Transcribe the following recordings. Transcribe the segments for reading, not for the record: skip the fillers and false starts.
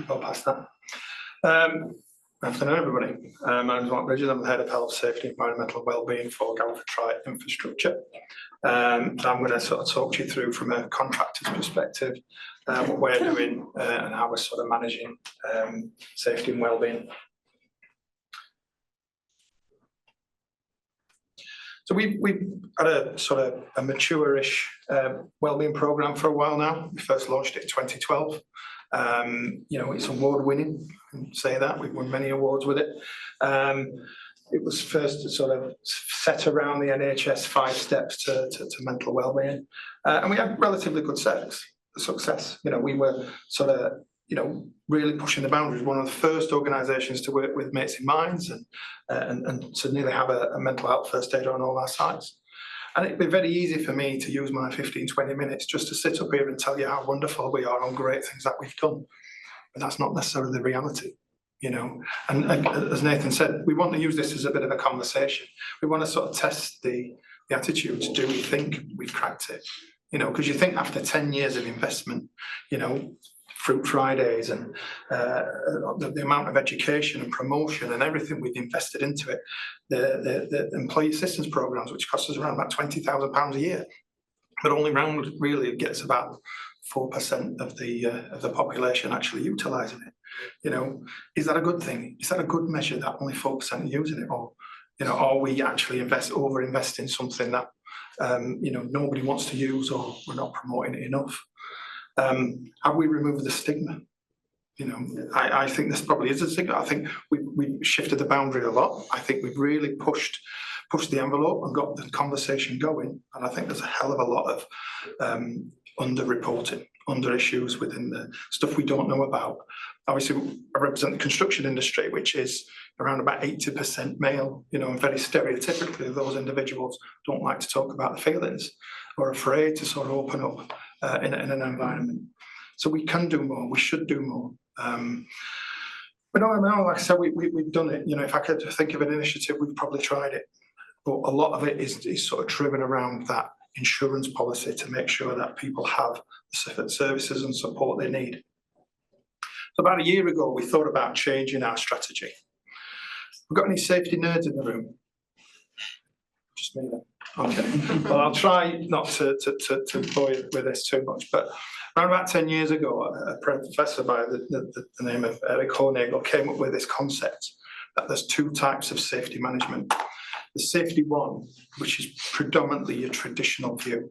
Go past that. Afternoon, everybody. My name is Mark Bridges. I'm the Head of Health, Safety, Environmental and Wellbeing for Galliford Try Infrastructure. I'm going to sort of talk you through from a contractor's perspective what we're doing and how we're sort of managing safety and wellbeing. So we've had a sort of a mature-ish wellbeing programme for a while now. We first launched it in 2012. It's award-winning. I can say that we've won many awards with it. It was first sort of set around the NHS 5 steps to mental wellbeing, and we had relatively good success. We were sort of really pushing the boundaries. One of the first organisations to work with Mates in Minds and to nearly have a mental health first aid on all our sites. And it'd be very easy for me to use my 15-20 minutes just to sit up here and tell you how wonderful we are and great things that we've done. But that's not necessarily the reality, And as Nathan said, we want to use this as a bit of a conversation. We want to sort of test the attitudes. Do we think we've cracked it? Because you think after 10 years of investment, Fruit Fridays and the amount of education and promotion and everything we've invested into it, the employee assistance programs, which cost us around about £20,000 a year, but only round really gets about 4% of the population actually utilising it. Is that a good thing? Is that a good measure that only 4% are using it, or are we actually over-invest in something that nobody wants to use, or we're not promoting it enough? Have we removed the stigma? I think this probably is a stigma. I think we've shifted the boundary a lot. I think we've really pushed the envelope and got the conversation going. And I think there's a hell of a lot of under-reporting, under-issues within the stuff we don't know about. Obviously, I represent the construction industry, which is around about 80% male, and very stereotypically, those individuals don't like to talk about the feelings or are afraid to sort of open up in an environment. So we can do more, we should do more. But no, like I said, we've done it. If I could think of an initiative, we've probably tried it. But a lot of it is sort of driven around that insurance policy to make sure that people have the services and support they need. So about a year ago, we thought about changing our strategy. We've got any safety nerds in the room? Just me then. Okay. Well, I'll try not to bore you with this too much, but around about 10 years ago, a professor by the name of Eric Hornagel came up with this concept that there's 2 types of safety management. The safety one, which is predominantly your traditional view.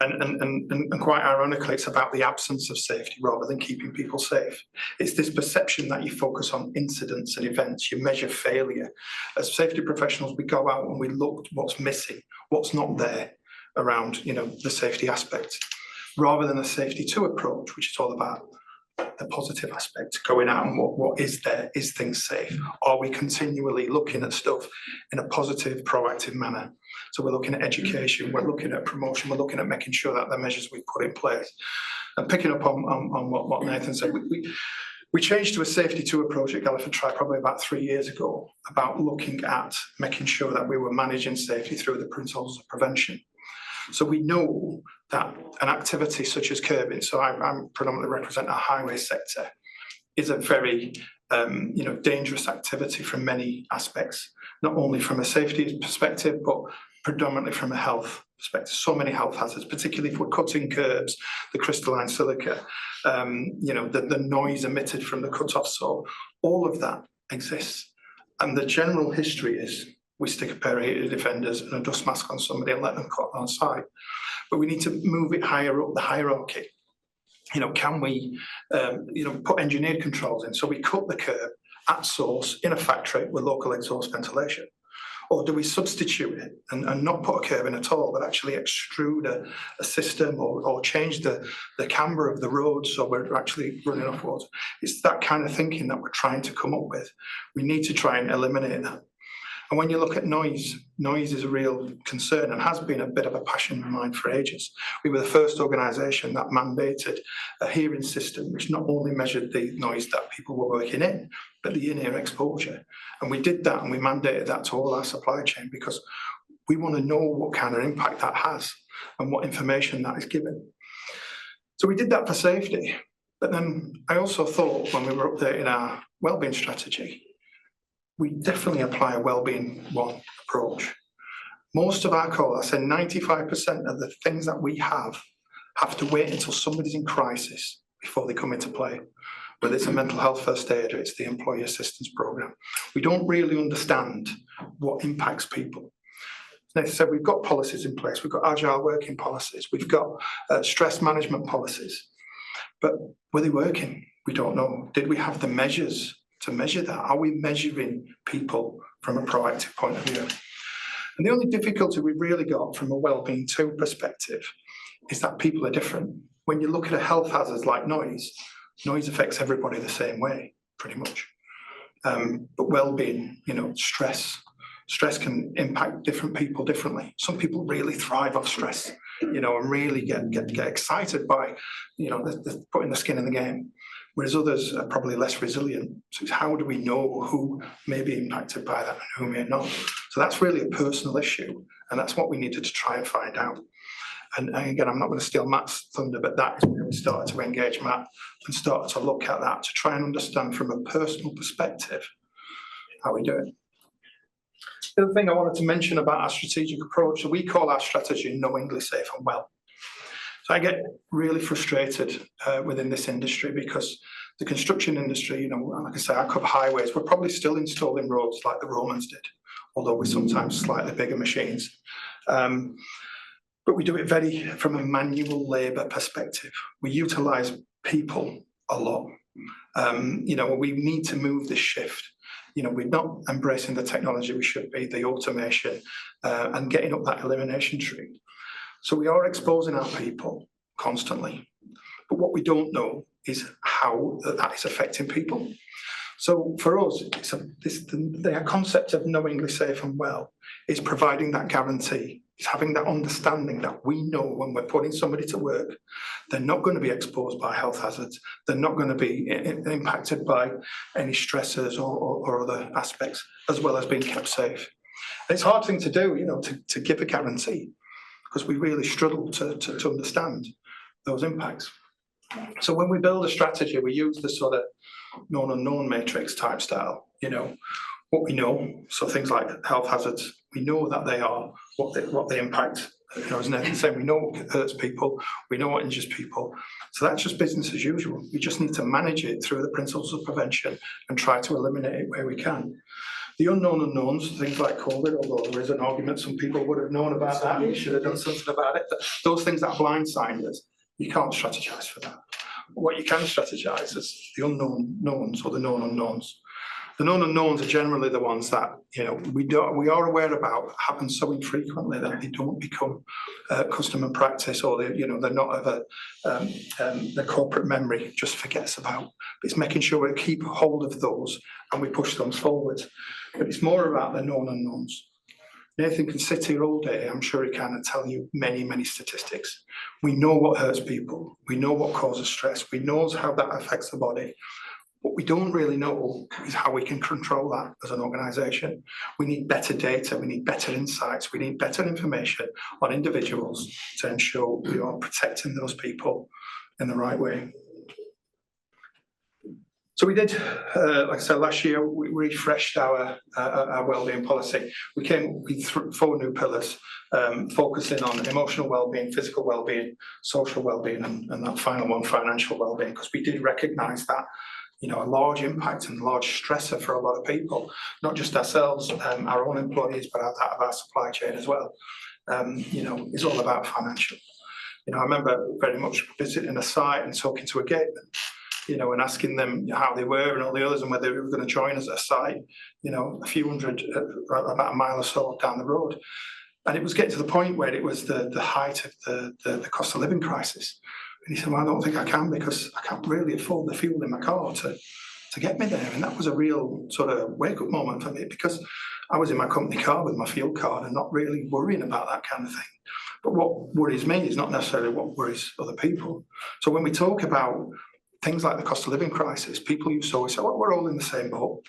And quite ironically, it's about the absence of safety rather than keeping people safe. It's this perception that you focus on incidents and events, you measure failure. As safety professionals, we go out and we look what's missing, what's not there around, the safety aspect, rather than a safety two approach, which is all about the positive aspect, going out and what is there? Is things safe? Are we continually looking at stuff in a positive, proactive manner? So we're looking at education, we're looking at promotion, we're looking at making sure that the measures we put in place. And picking up on what Nathan said, we changed to a safety two approach at Galliford Try probably about 3 years ago, about looking at making sure that we were managing safety through the principles of prevention. So we know that an activity such as curbing, so I'm predominantly represent a highway sector, is a very dangerous activity from many aspects, not only from a safety perspective, but predominantly from a health perspective. So many health hazards, particularly if we're cutting curbs, the crystalline silica, the noise emitted from the cut-off saw, all of that exists. And the general history is we stick a pair of heated defenders and a dust mask on somebody and let them cut on site. But we need to move it higher up the hierarchy. Can we, put engineered controls in? So we cut the curb at source in a factory with local exhaust ventilation. Or do we substitute it and not put a curb in at all, but actually extrude a system or change the camber of the road so we're actually running off water? It's that kind of thinking that we're trying to come up with. We need to try and eliminate that. And when you look at noise is a real concern and has been a bit of a passion of mine for ages. We were the first organisation that mandated a hearing system which not only measured the noise that people were working in, but the in-ear exposure. And we did that and we mandated that to all our supply chain because we want to know what kind of impact that has and what information that is given. So we did that for safety. But then I also thought when we were updating our wellbeing strategy, we definitely apply a wellbeing one approach. Most of our calls, I say 95% of the things that we have to wait until somebody's in crisis before they come into play. Whether it's a mental health first aid or it's the employee assistance program. We don't really understand what impacts people. So we've got policies in place, we've got agile working policies, we've got stress management policies, but were they working? We don't know. Did we have the measures to measure that? Are we measuring people from a proactive point of view? And the only difficulty we've really got from a wellbeing 2 perspective is that people are different. When you look at a health hazard like noise affects everybody the same way, pretty much. But well-being, stress can impact different people differently. Some people really thrive off stress, and really get excited by, putting the skin in the game. Whereas others are probably less resilient. So it's how do we know who may be impacted by that and who may not? So that's really a personal issue, and that's what we needed to try and find out. And again, I'm not going to steal Matt's thunder, but that is where we started to engage Matt and started to look at that to try and understand from a personal perspective how we do it. The other thing I wanted to mention about our strategic approach, so we call our strategy knowingly safe and well. So I get really frustrated within this industry because the construction industry, like I say, I cover highways, we're probably still installing roads like the Romans did, although with sometimes slightly bigger machines. But we do it from a manual labour perspective. We utilise people a lot. We need to move this shift. We're not embracing the technology we should be, the automation, and getting up that elimination tree. So we are exposing our people constantly. But what we don't know is how that is affecting people. So for us, the concept of knowingly safe and well is providing that guarantee. It's having that understanding that we know when we're putting somebody to work, they're not going to be exposed by health hazards. They're not going to be impacted by any stressors or other aspects, as well as being kept safe. And it's a hard thing to do, to give a guarantee, because we really struggle to understand those impacts. So when we build a strategy, we use the sort of known unknown matrix type style, what we know. So things like health hazards, we know that they are what they impact. As Nathan said, we know what hurts people, we know what injures people. So that's just business as usual. We just need to manage it through the principles of prevention and try to eliminate it where we can. The unknown unknowns, things like COVID, although there is an argument, some people would have known about that, we should have done something about it. Those things that blindside us, you can't strategize for that. What you can strategize is the unknown knowns or the known unknowns. The known unknowns are generally the ones that we are aware about, happen so infrequently that they don't become custom and practice, or they're not of the corporate memory just forgets about. It's making sure we keep hold of those and we push them forward. But it's more about the known unknowns. Nathan can sit here all day, I'm sure he can, and tell you many, many statistics. We know what hurts people. We know what causes stress. We know how that affects the body. What we don't really know is how we can control that as an organisation. We need better data, we need better insights, we need better information on individuals to ensure we are protecting those people in the right way. So we did, like I said, last year, we refreshed our wellbeing policy. We came with 4 new pillars, focusing on emotional wellbeing, physical wellbeing, social wellbeing, and that final one, financial wellbeing, because we did recognise that a large impact and large stressor for a lot of people, not just ourselves, our own employees, but that of our supply chain as well, is all about financial. I remember very much visiting a site and talking to a gateman, and asking them how they were and all the others and whether they were going to join us at a site, a few hundred, about a mile or so down the road. And it was getting to the point where it was the height of the cost of living crisis. And he said, well, I don't think I can, because I can't really afford the fuel in my car to get me there. And that was a real sort of wake-up moment for me, because I was in my company car with my fuel card and not really worrying about that kind of thing. But what worries me is not necessarily what worries other people. So when we talk about things like the cost of living crisis, people used to always say, well, we're all in the same boat.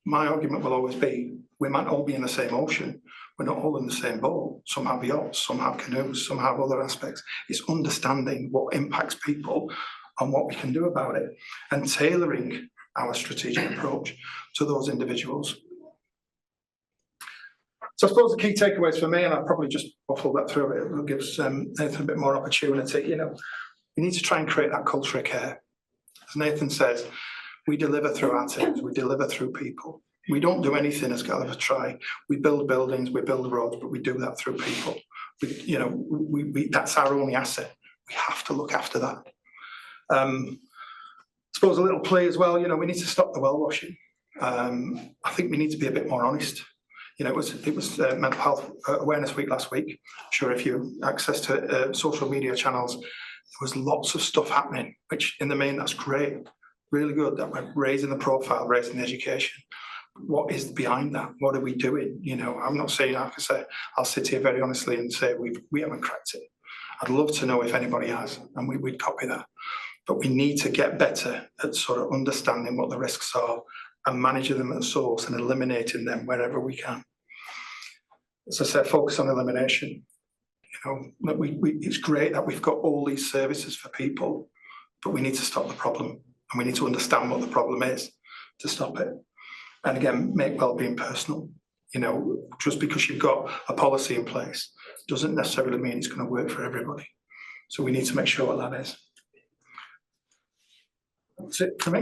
My argument will always be, we might all be in the same ocean. We're not all in the same boat. Some have yachts, some have canoes, some have other aspects. It's understanding what impacts people on what we can do about it, and tailoring our strategic approach to those individuals. So I suppose the key takeaways for me, and I'll probably just waffle that through it, will give Nathan a bit more opportunity. You know, we need to try and create that culture of care. As Nathan says, we deliver through our teams, we deliver through people. We don't do anything as Galliford Try. We build buildings, we build roads, but we do that through people. That's our only asset. We have to look after that. I suppose a little play as well, you know, we need to stop the well washing. I think we need to be a bit more honest. You know, it was Mental Health Awareness Week last week. I'm sure if you access to social media channels, there was lots of stuff happening, which in the main, that's great. Really good that we're raising the profile, raising the education. What is behind that? What are we doing? You know, I'm not saying, like I say, I'll sit here very honestly and say we haven't cracked it. I'd love to know if anybody has, and we'd copy that. But we need to get better at sort of understanding what the risks are and managing them at the source and eliminating them wherever we can. As I said, focus on elimination. You know, it's great that we've got all these services for people, but we need to stop the problem, and we need to understand what the problem is to stop it. And again, make wellbeing personal. You know, just because you've got a policy in place doesn't necessarily mean it's going to work for everybody. So we need to make sure what that is. That's it for me.